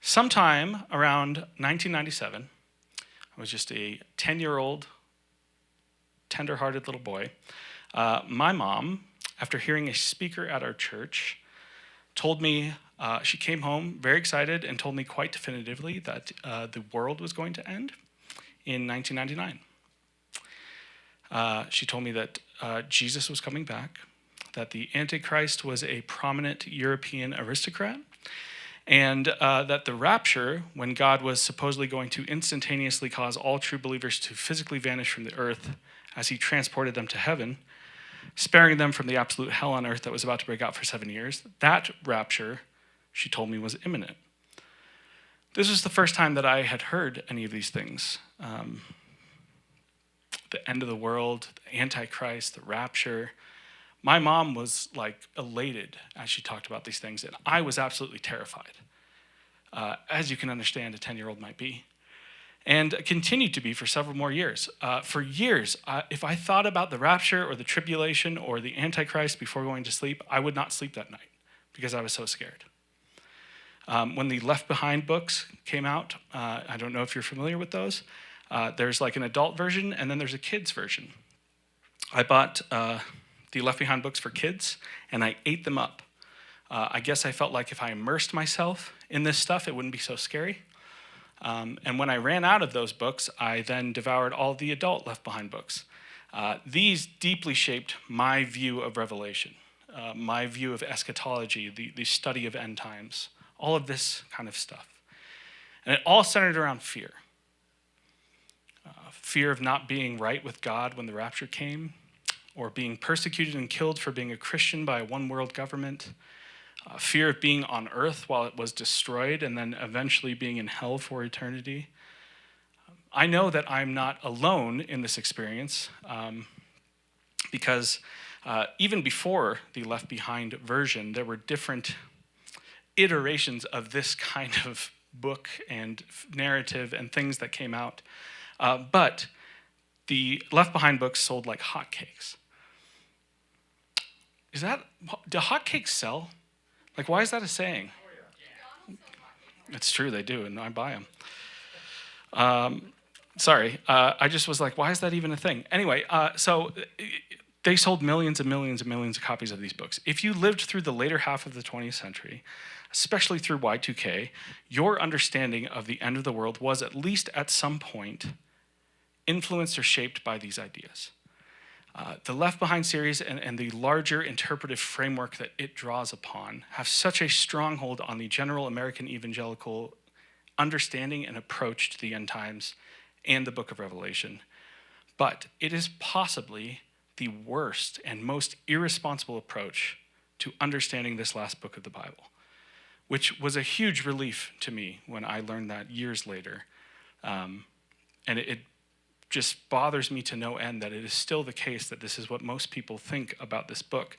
Sometime around 1997, I was just a 10-year-old, tender-hearted little boy. My mom, after hearing a speaker at our church, told me, she came home very excited and told me quite definitively that the world was going to end in 1999. She told me that Jesus was coming back, that the Antichrist was a prominent European aristocrat, and that the rapture, when God was supposedly going to instantaneously cause all true believers to physically vanish from the earth as he transported them to heaven, sparing them from the absolute hell on earth that was about to break out for 7 years, that rapture, she told me, was imminent. This was the first time that I had heard any of these things. The end of the world, the Antichrist, the rapture. My mom was like elated as she talked about these things, and I was absolutely terrified, as you can understand a 10-year-old might be, and continued to be for several more years. For years, if I thought about the rapture or the tribulation or the Antichrist before going to sleep, I would not sleep that night because I was so scared. When the Left Behind books came out, I don't know if you're familiar with those, there's like an adult version and then there's a kid's version. I bought the Left Behind books for kids, and I ate them up. I guess I felt like if I immersed myself in this stuff, it wouldn't be so scary. And when I ran out of those books, I then devoured all the adult Left Behind books. These deeply shaped my view of Revelation, my view of eschatology, the study of end times, all of this kind of stuff. And it all centered around fear. Fear of not being right with God when the rapture came, or being persecuted and killed for being a Christian by a one-world government, fear of being on earth while it was destroyed and then eventually being in hell for eternity. I know that I'm not alone in this experience because even before the Left Behind version, there were different iterations of this kind of book and narrative and things that came out. But the Left Behind books sold like hotcakes. Do hotcakes sell? Like, why is that a saying? It's true, they do, and I buy them. Sorry, I just was like, why is that even a thing? Anyway, so they sold millions and millions and millions of copies of these books. If you lived through the later half of the 20th century, especially through Y2K, your understanding of the end of the world was, at least at some point, influenced or shaped by these ideas. The Left Behind series and the larger interpretive framework that it draws upon have such a stronghold on the general American evangelical understanding and approach to the end times and the book of Revelation. But it is possibly the worst and most irresponsible approach to understanding this last book of the Bible, which was a huge relief to me when I learned that years later. And it just bothers me to no end that it is still the case that this is what most people think about this book.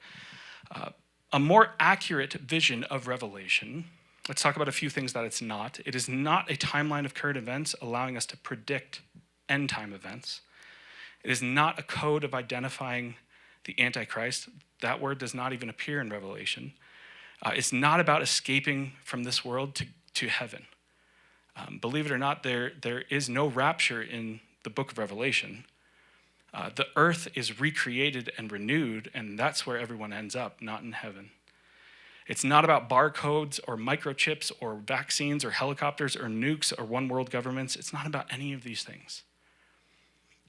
A more accurate vision of Revelation, let's talk about a few things that it's not. It is not a timeline of current events allowing us to predict end time events. It is not a code of identifying the Antichrist. That word does not even appear in Revelation. It's not about escaping from this world to heaven. Believe it or not, there is no rapture in the book of Revelation. The earth is recreated and renewed, and that's where everyone ends up, not in heaven. It's not about barcodes or microchips or vaccines or helicopters or nukes or one world governments. It's not about any of these things.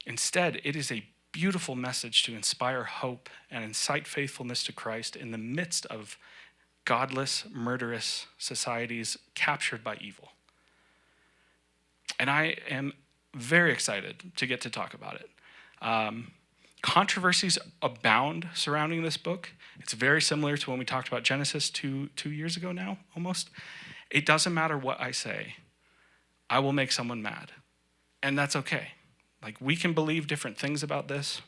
Instead, it is a beautiful message to inspire hope and incite faithfulness to Christ in the midst of godless, murderous societies captured by evil. And I am very excited to get to talk about it. Controversies abound surrounding this book. It's very similar to when we talked about Genesis two years ago now, almost. It doesn't matter what I say. I will make someone mad. And that's okay. Like, we can believe different things about this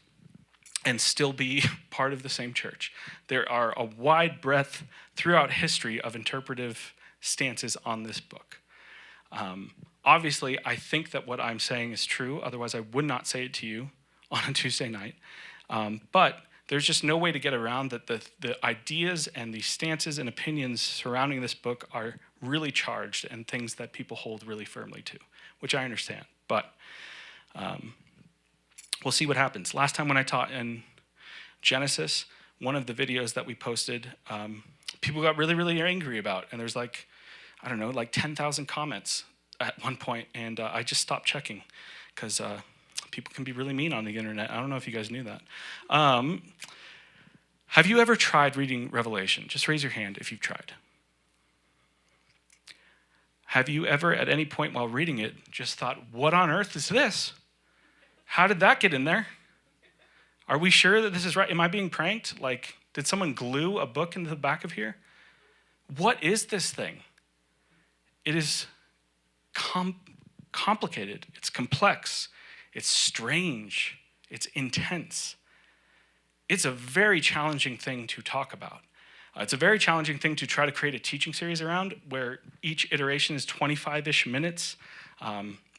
and still be part of the same church. There are a wide breadth throughout history of interpretive stances on this book. Obviously, I think that what I'm saying is true, otherwise I would not say it to you on a Tuesday night. But there's just no way to get around that the ideas and the stances and opinions surrounding this book are really charged and things that people hold really firmly to, which I understand. But we'll see what happens. Last time when I taught in Genesis, one of the videos that we posted, people got really, really angry about. And there's like, I don't know, like 10,000 comments at one point, and I just stopped checking because people can be really mean on the internet. I don't know if you guys knew that. Have you ever tried reading Revelation? Just raise your hand if you've tried. Have you ever, at any point while reading it, just thought, what on earth is this? How did that get in there? Are we sure that this is right? Am I being pranked? Like, did someone glue a book into the back of here? What is this thing? It is complicated. It's complex. It's strange. It's intense. It's a very challenging thing to talk about. It's a very challenging thing to try to create a teaching series around where each iteration is 25-ish minutes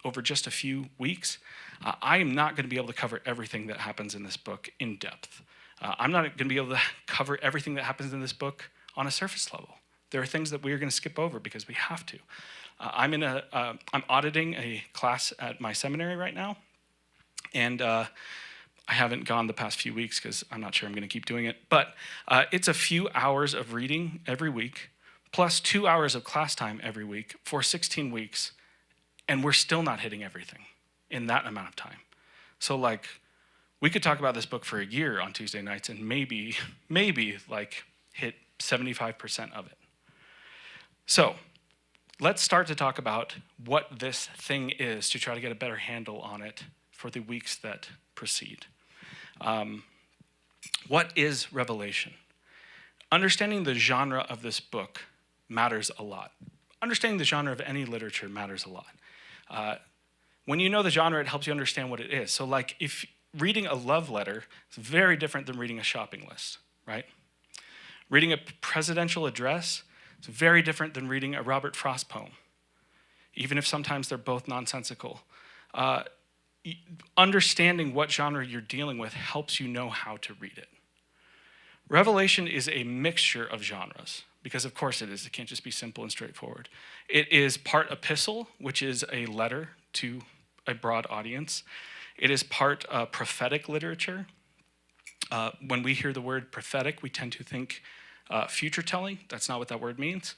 over just a few weeks. I am not going to be able to cover everything that happens in this book in depth. I'm not going to be able to cover everything that happens in this book on a surface level. There are things that we are going to skip over because we have to. I'm auditing a class at my seminary right now, and I haven't gone the past few weeks because I'm not sure I'm going to keep doing it. But it's a few hours of reading every week, plus 2 hours of class time every week for 16 weeks, and we're still not hitting everything in that amount of time. So like, we could talk about this book for a year on Tuesday nights and maybe like hit 75% of it. So let's start to talk about what this thing is to try to get a better handle on it for the weeks that precede. What is Revelation? Understanding the genre of this book matters a lot. Understanding the genre of any literature matters a lot. When you know the genre, it helps you understand what it is. So like if reading a love letter is very different than reading a shopping list, right? Reading a presidential address is very different than reading a Robert Frost poem, even if sometimes they're both nonsensical. Understanding what genre you're dealing with helps you know how to read it. Revelation is a mixture of genres, because of course it is. It can't just be simple and straightforward. It is part epistle, which is a letter to a broad audience. It is part prophetic literature. When we hear the word prophetic, we tend to think future telling. That's not what that word means.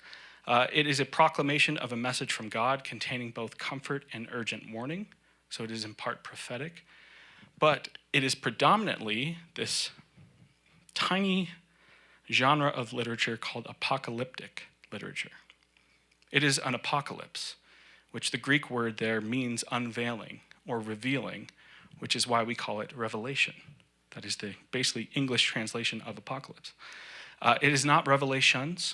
It is a proclamation of a message from God containing both comfort and urgent warning. So it is in part prophetic. But it is predominantly this tiny genre of literature called apocalyptic literature. It is an apocalypse, which the Greek word there means unveiling or revealing, which is why we call it revelation. That is the basically English translation of apocalypse. It is not revelations.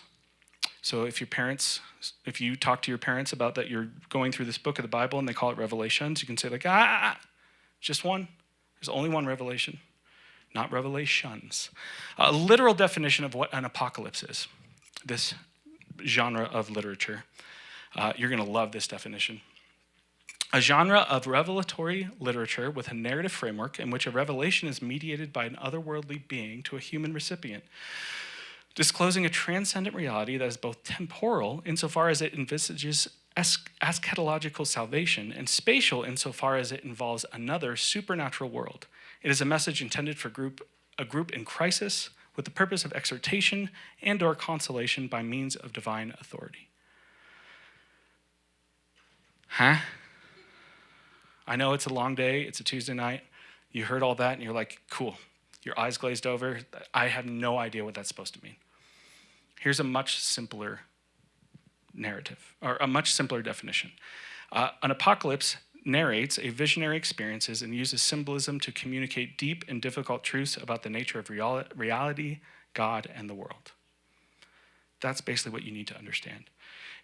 So if you talk to your parents about that you're going through this book of the Bible and they call it Revelations, you can say like, just one. There's only one revelation, not revelations. A literal definition of what an apocalypse is, this genre of literature. You're going to love this definition. A genre of revelatory literature with a narrative framework in which a revelation is mediated by an otherworldly being to a human recipient, disclosing a transcendent reality that is both temporal insofar as it envisages eschatological salvation and spatial insofar as it involves another supernatural world. It is a message intended for a group in crisis with the purpose of exhortation and/or consolation by means of divine authority. Huh? I know it's a long day, it's a Tuesday night. You heard all that and you're like, cool. Your eyes glazed over. I have no idea what that's supposed to mean. Here's a much simpler narrative, or a much simpler definition. An apocalypse narrates a visionary experiences and uses symbolism to communicate deep and difficult truths about the nature of reality, God, and the world. That's basically what you need to understand.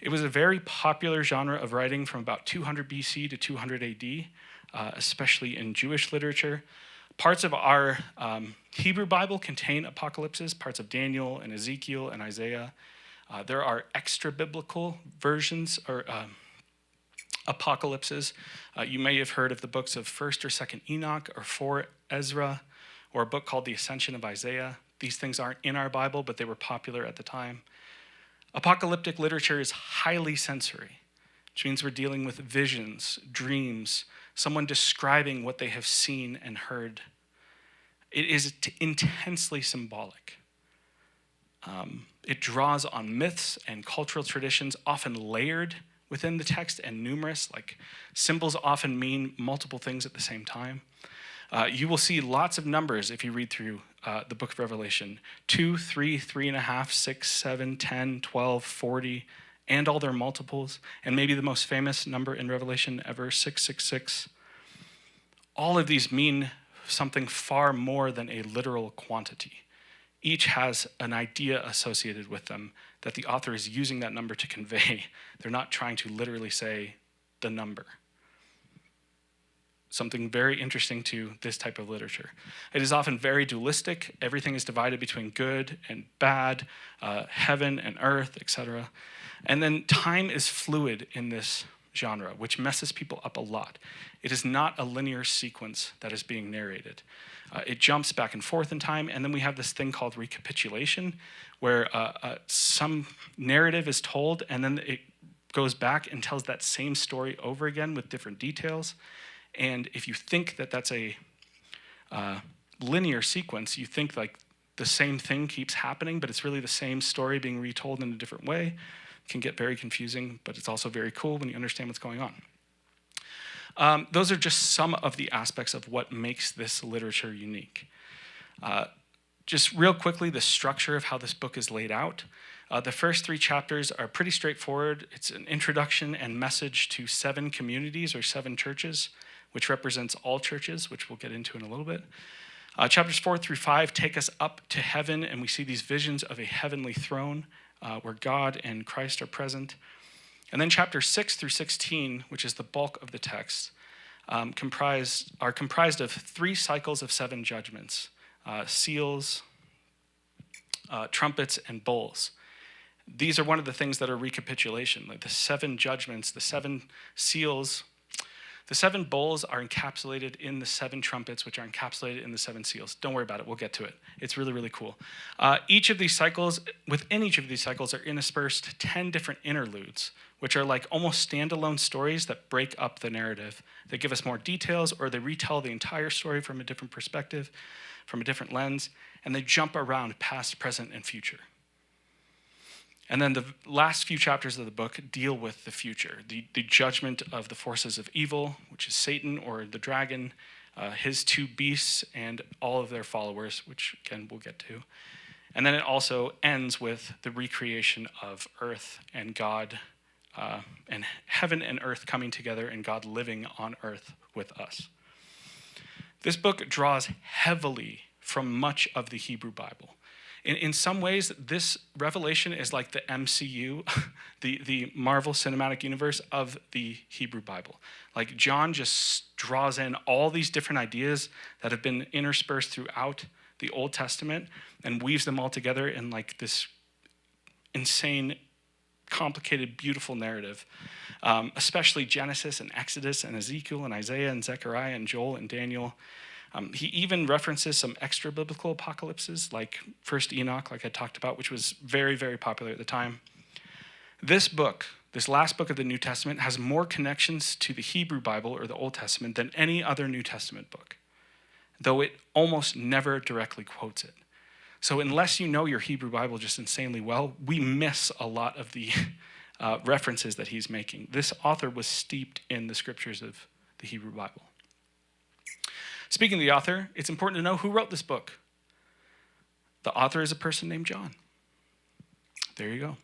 It was a very popular genre of writing from about 200 BC to 200 AD, especially in Jewish literature. Parts of our Hebrew Bible contain apocalypses, parts of Daniel and Ezekiel and Isaiah. There are extra-biblical versions or apocalypses. You may have heard of the books of 1st or 2nd Enoch or 4 Ezra, or a book called The Ascension of Isaiah. These things aren't in our Bible, but they were popular at the time. Apocalyptic literature is highly sensory, which means we're dealing with visions, dreams, someone describing what they have seen and heard. It is intensely symbolic. It draws on myths and cultural traditions, often layered within the text and numerous, like symbols often mean multiple things at the same time. You will see lots of numbers if you read through the book of Revelation: 2, 3, 3.5, 6, 7, 10, 12, 40, and all their multiples, and maybe the most famous number in Revelation ever, 666. All of these mean something far more than a literal quantity. Each has an idea associated with them that the author is using that number to convey. They're not trying to literally say the number. Something very interesting to this type of literature. It is often very dualistic. Everything is divided between good and bad, heaven and earth, etc. And then time is fluid in this genre, which messes people up a lot. It is not a linear sequence that is being narrated. It jumps back and forth in time, and then we have this thing called recapitulation, where some narrative is told, and then it goes back and tells that same story over again with different details. And if you think that that's a linear sequence, you think like the same thing keeps happening, but it's really the same story being retold in a different way. It can get very confusing, but it's also very cool when you understand what's going on. Those are just some of the aspects of what makes this literature unique. Just real quickly, the structure of how this book is laid out. The first 3 chapters are pretty straightforward. It's an introduction and message to 7 communities or 7 churches, which represents all churches, which we'll get into in a little bit. Chapters 4 through 5 take us up to heaven, and we see these visions of a heavenly throne where God and Christ are present. And then chapters 6 through 16, which is the bulk of the text, are comprised of 3 cycles of 7 judgments: seals, trumpets, and bowls. These are one of the things that are recapitulation, like the 7 judgments, the 7 seals. The 7 bowls are encapsulated in the 7 trumpets, which are encapsulated in the 7 seals. Don't worry about it. We'll get to it. It's really, really cool. Within each of these cycles are interspersed 10 different interludes, which are like almost standalone stories that break up the narrative. They give us more details, or they retell the entire story from a different perspective, from a different lens, and they jump around past, present, and future. And then the last few chapters of the book deal with the future, the judgment of the forces of evil, which is Satan or the dragon, his 2 beasts, and all of their followers, which, again, we'll get to. And then it also ends with the recreation of earth and God, and heaven and earth coming together, and God living on earth with us. This book draws heavily from much of the Hebrew Bible. In some ways, this Revelation is like the MCU, the Marvel Cinematic Universe of the Hebrew Bible. Like John just draws in all these different ideas that have been interspersed throughout the Old Testament and weaves them all together in like this insane, complicated, beautiful narrative, especially Genesis and Exodus and Ezekiel and Isaiah and Zechariah and Joel and Daniel. He even references some extra biblical apocalypses, like First Enoch, like I talked about, which was very, very popular at the time. This book, this last book of the New Testament, has more connections to the Hebrew Bible or the Old Testament than any other New Testament book, though it almost never directly quotes it. So unless you know your Hebrew Bible just insanely well, we miss a lot of the references that he's making. This author was steeped in the scriptures of the Hebrew Bible. Speaking of the author, it's important to know who wrote this book. The author is a person named John. There you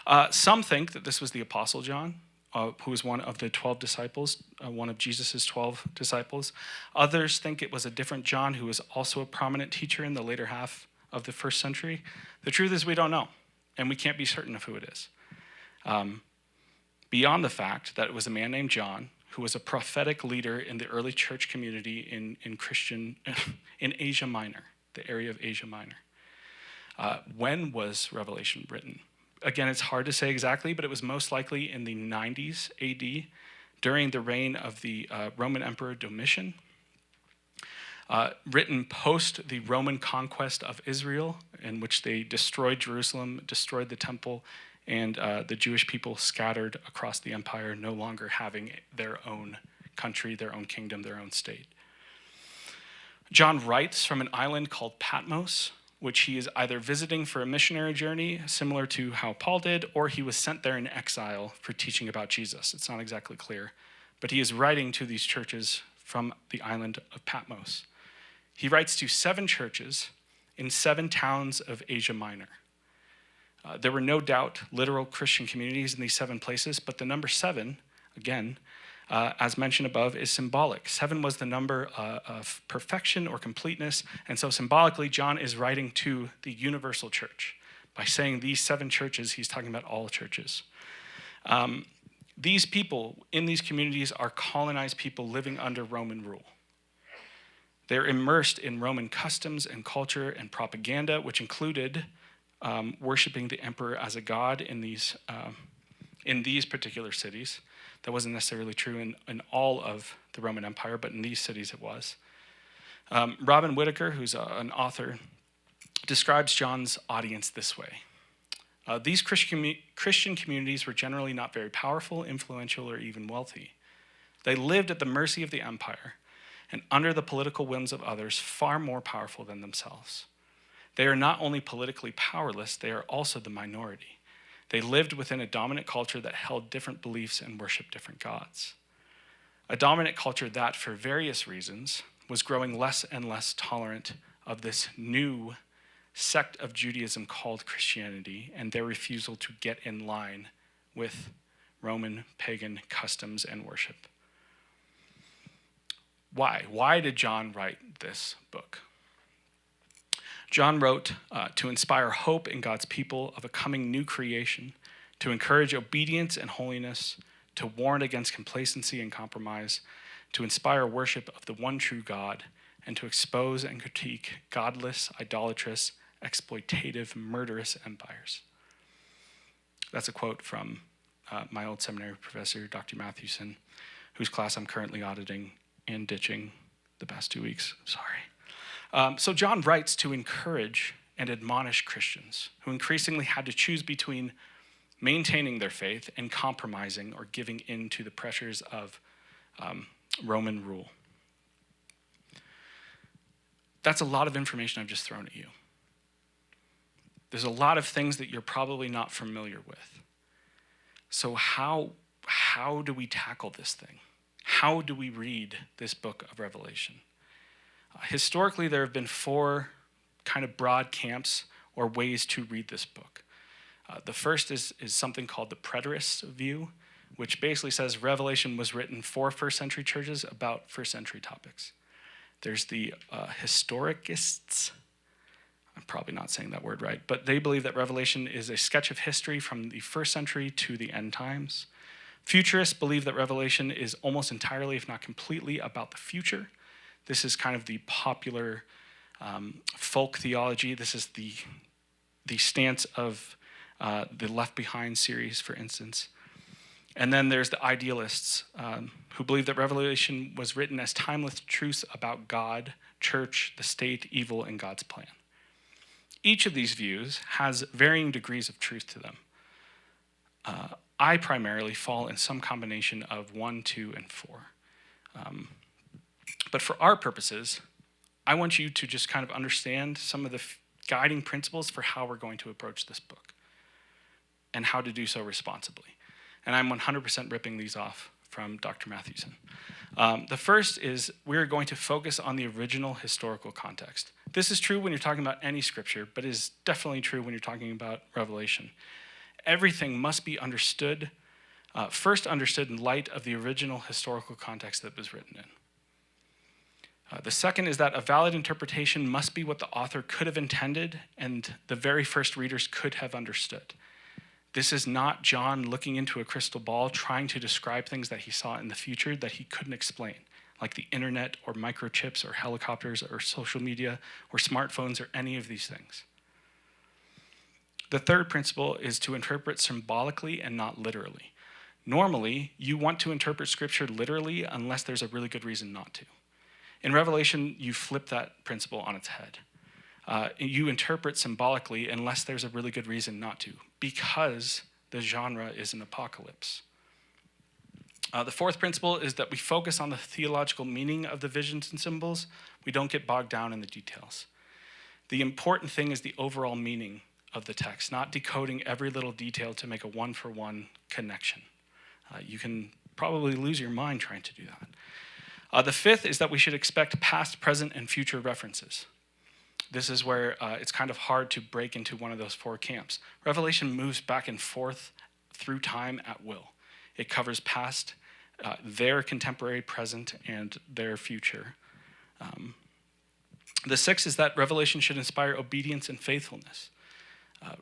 go. Some think that this was the Apostle John, who was one of the 12 disciples, one of Jesus' 12 disciples. Others think it was a different John who was also a prominent teacher in the later half of the 1st century. The truth is we don't know, and we can't be certain of who it is. Beyond the fact that it was a man named John, who was a prophetic leader in the early church community in Asia Minor, the area of Asia Minor. When was Revelation written? Again, it's hard to say exactly, but it was most likely in the 90s AD, during the reign of the Roman Emperor Domitian. Written post the Roman conquest of Israel, in which they destroyed Jerusalem, destroyed the temple, and the Jewish people scattered across the empire, no longer having their own country, their own kingdom, their own state. John writes from an island called Patmos, which he is either visiting for a missionary journey, similar to how Paul did, or he was sent there in exile for teaching about Jesus. It's not exactly clear. But he is writing to these churches from the island of Patmos. He writes to 7 churches in 7 towns of Asia Minor. There were no doubt literal Christian communities in these 7 places, but the number 7, again, as mentioned above, is symbolic. 7 was the number of perfection or completeness, and so symbolically, John is writing to the universal church. By saying these 7 churches, he's talking about all churches. These people in these communities are colonized people living under Roman rule. They're immersed in Roman customs and culture and propaganda, which included worshiping the emperor as a god in these particular cities. That wasn't necessarily true in all of the Roman Empire, but in these cities it was. Robin Whitaker, who's an author, describes John's audience this way. These Christian communities were generally not very powerful, influential, or even wealthy. They lived at the mercy of the empire and under the political whims of others far more powerful than themselves. They are not only politically powerless, they are also the minority. They lived within a dominant culture that held different beliefs and worshiped different gods. A dominant culture that, for various reasons, was growing less and less tolerant of this new sect of Judaism called Christianity and their refusal to get in line with Roman pagan customs and worship. Why? Why did John write this book? John wrote to inspire hope in God's people of a coming new creation, to encourage obedience and holiness, to warn against complacency and compromise, to inspire worship of the one true God, and to expose and critique godless, idolatrous, exploitative, murderous empires. That's a quote from my old seminary professor, Dr. Matthewson, whose class I'm currently auditing and ditching the past 2 weeks. Sorry. So John writes to encourage and admonish Christians who increasingly had to choose between maintaining their faith and compromising or giving in to the pressures of Roman rule. That's a lot of information I've just thrown at you. There's a lot of things that you're probably not familiar with. So how do we tackle this thing? How do we read this book of Revelation? Historically, there have been 4 kind of broad camps or ways to read this book. The first is something called the preterist view, which basically says Revelation was written for first century churches about first century topics. There's the historicists. I'm probably not saying that word right, but they believe that Revelation is a sketch of history from the first century to the end times. Futurists believe that Revelation is almost entirely, if not completely, about the future. This is kind of the popular folk theology. This is the stance of the Left Behind series, for instance. And then there's the idealists who believe that Revelation was written as timeless truths about God, church, the state, evil, and God's plan. Each of these views has varying degrees of truth to them. I primarily fall in some combination of 1, 2, and 4. But for our purposes, I want you to just kind of understand some of the guiding principles for how we're going to approach this book and how to do so responsibly. And I'm 100% ripping these off from Dr. Matthewson. The first is we're going to focus on the original historical context. This is true when you're talking about any scripture, but it is definitely true when you're talking about Revelation. Everything must be understood, first understood in light of the original historical context that it was written in. The second is that a valid interpretation must be what the author could have intended and the very first readers could have understood. This is not John looking into a crystal ball trying to describe things that he saw in the future that he couldn't explain, like the internet or microchips or helicopters or social media or smartphones or any of these things. The third principle is to interpret symbolically and not literally. Normally, you want to interpret scripture literally unless there's a really good reason not to. In Revelation, you flip that principle on its head. You interpret symbolically unless there's a really good reason not to, because The genre is an apocalypse. The fourth principle is that we focus on the theological meaning of the visions and symbols. We don't get bogged down in the details. The important thing is the overall meaning of the text, not decoding every little detail to make a one-for-one connection. You can probably lose your mind trying to do that. The fifth is that we should expect past, present, and future references. This is where it's kind of hard to break into one of those four camps. Revelation moves back and forth through time at will. It covers past, their contemporary, present, and their future. The sixth is that Revelation should inspire obedience and faithfulness.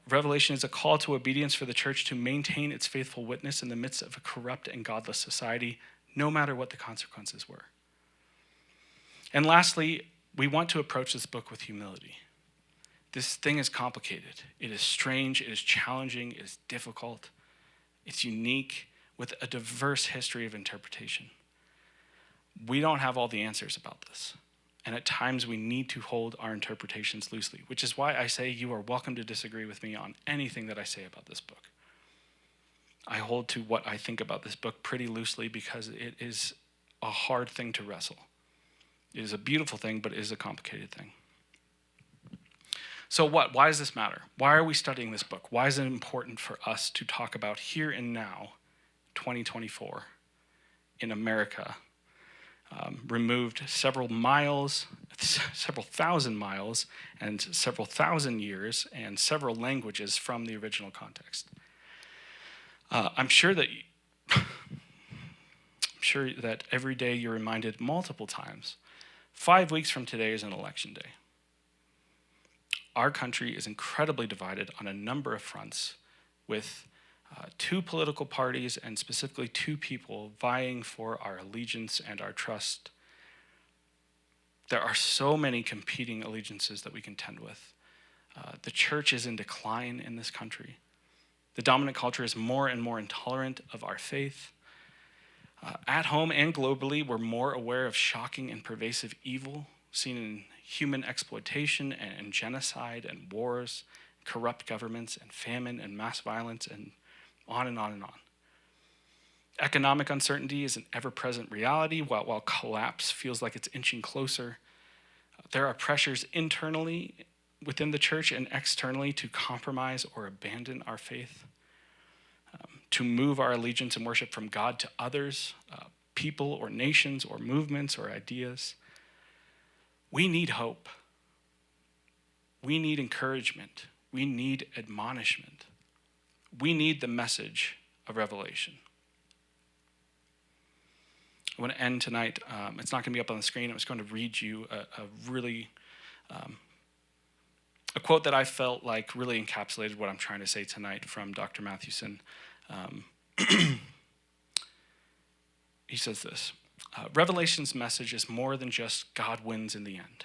Revelation is a call to obedience for the church to maintain its faithful witness in the midst of a corrupt and godless society, no matter what the consequences were. And lastly, we want to approach this book with humility. This thing is complicated. It is strange, it is challenging, it is difficult. It's unique with a diverse history of interpretation. We don't have all the answers about this. And at times we need to hold our interpretations loosely, which is why I say you are welcome to disagree with me on anything that I say about this book. I hold to what I think about this book pretty loosely because it is a hard thing to wrestle. It is a beautiful thing, but it is a complicated thing. So what? Why does this matter? Why are we studying this book? Why is it important for us to talk about here and now, 2024, in America, removed several miles, several thousand miles, and several thousand years, and several languages from the original context? I'm sure that every day you're reminded multiple times. 5 weeks from today is an election day. Our country is incredibly divided on a number of fronts, with two political parties and specifically two people vying for our allegiance and our trust. There are so many competing allegiances that we contend with. The church is in decline in this country. The dominant culture is more and more intolerant of our faith. At home and globally, we're more aware of shocking and pervasive evil seen in human exploitation and genocide and wars, corrupt governments and famine and mass violence and on and on and on. Economic uncertainty is an ever-present reality, while collapse feels like it's inching closer. There are pressures internally within the church and externally to compromise or abandon our faith, to move our allegiance and worship from God to others, people or nations or movements or ideas. We need hope. We need encouragement. We need admonishment. We need the message of Revelation. I want to end tonight. It's not going to be up on the screen. I'm just going to read you a quote that I felt like really encapsulated what I'm trying to say tonight from Dr. Mathewson. He says this: Revelation's message is more than just God wins in the end.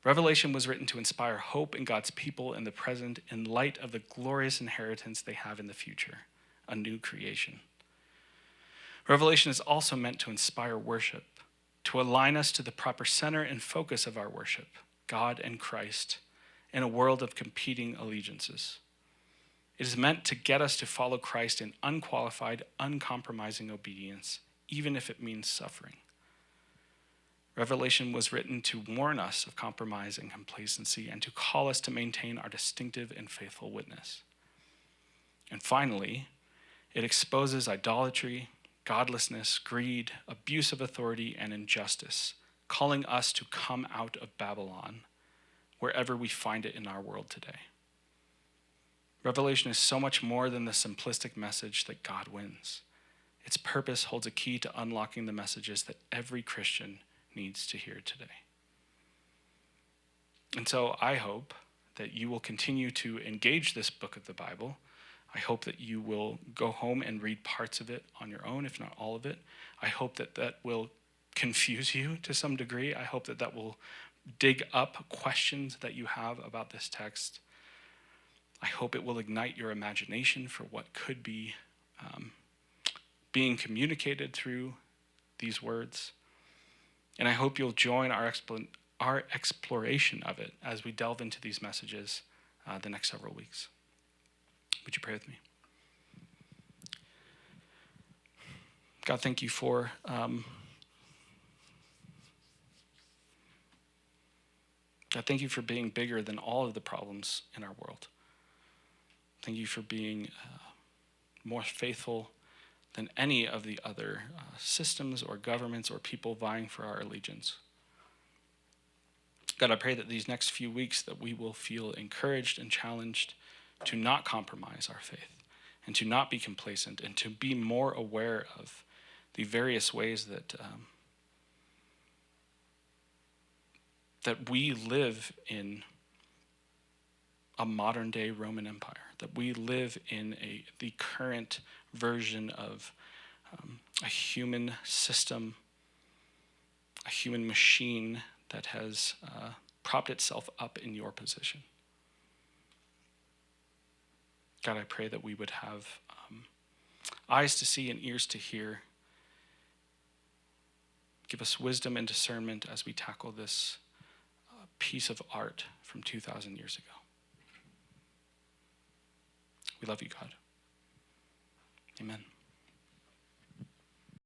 Revelation was written to inspire hope in God's people in the present in light of the glorious inheritance they have in the future, a new creation. Revelation is also meant to inspire worship, to align us to the proper center and focus of our worship, God and Christ, in a world of competing allegiances. It is meant to get us to follow Christ in unqualified, uncompromising obedience, even if it means suffering. Revelation was written to warn us of compromise and complacency and to call us to maintain our distinctive and faithful witness. And finally, it exposes idolatry, godlessness, greed, abuse of authority, and injustice, calling us to come out of Babylon wherever we find it in our world today. Revelation is so much more than the simplistic message that God wins. Its purpose holds a key to unlocking the messages that every Christian needs to hear today. And so I hope that you will continue to engage this book of the Bible. I hope that you will go home and read parts of it on your own, if not all of it. I hope that that will confuse you to some degree. I hope that that will dig up questions that you have about this text. I hope it will ignite your imagination for what could be being communicated through these words. And I hope you'll join our exploration of it as we delve into these messages the next several weeks. Would you pray with me? God, thank you for God, thank you for being bigger than all of the problems in our world. Thank you for being more faithful than any of the other systems or governments or people vying for our allegiance. God, I pray that these next few weeks that we will feel encouraged and challenged to not compromise our faith and to not be complacent and to be more aware of the various ways that that we live in a modern day Roman Empire, that we live in the current version of a human system, a human machine that has propped itself up in your position. God, I pray that we would have eyes to see and ears to hear. Give us wisdom and discernment as we tackle this piece of art from 2,000 years ago. We love you, God. Amen.